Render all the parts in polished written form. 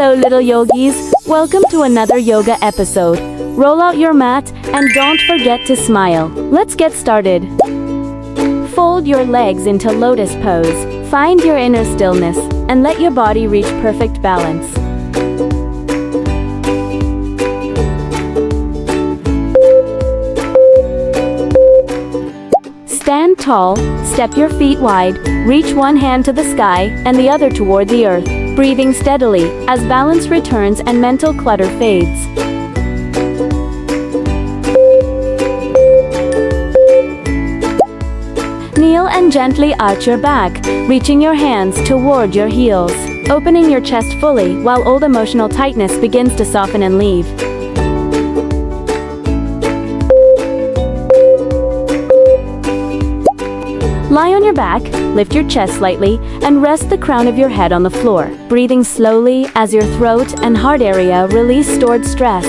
Hello little yogis, welcome to another yoga episode. Roll out your mat and don't forget to smile. Let's get started. Fold your legs into lotus pose. Find your inner stillness and let your body reach perfect balance. Stand tall, step your feet wide, reach one hand to the sky and the other toward the earth, breathing steadily as balance returns and mental clutter fades. Kneel and gently arch your back, reaching your hands toward your heels, opening your chest fully while old emotional tightness begins to soften and leave. Lie on your back, lift your chest slightly, and rest the crown of your head on the floor, breathing slowly as your throat and heart area release stored stress.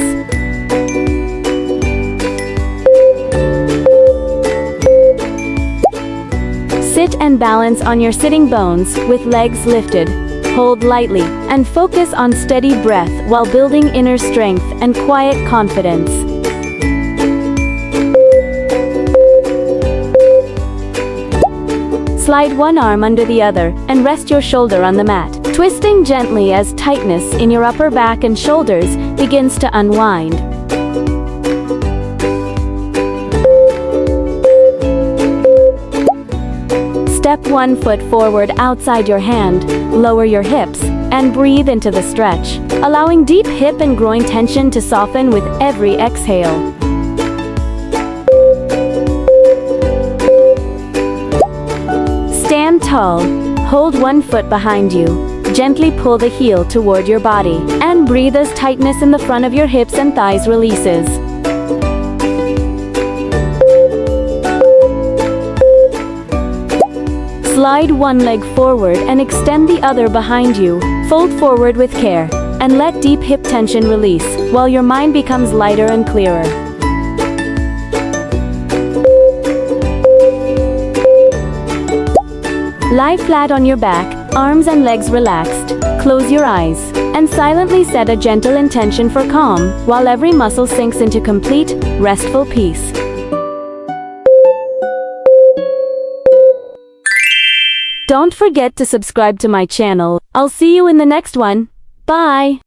Sit and balance on your sitting bones with legs lifted. Hold lightly and focus on steady breath while building inner strength and quiet confidence. Slide one arm under the other and rest your shoulder on the mat, twisting gently as tightness in your upper back and shoulders begins to unwind. Step one foot forward outside your hand, lower your hips, and breathe into the stretch, allowing deep hip and groin tension to soften with every exhale. Stand tall, hold one foot behind you, gently pull the heel toward your body, and breathe as tightness in the front of your hips and thighs releases. Slide one leg forward and extend the other behind you, fold forward with care, and let deep hip tension release, while your mind becomes lighter and clearer. Lie flat on your back, arms and legs relaxed, close your eyes, and silently set a gentle intention for calm, while every muscle sinks into complete, restful peace. Don't forget to subscribe to my channel. I'll see you in the next one. Bye!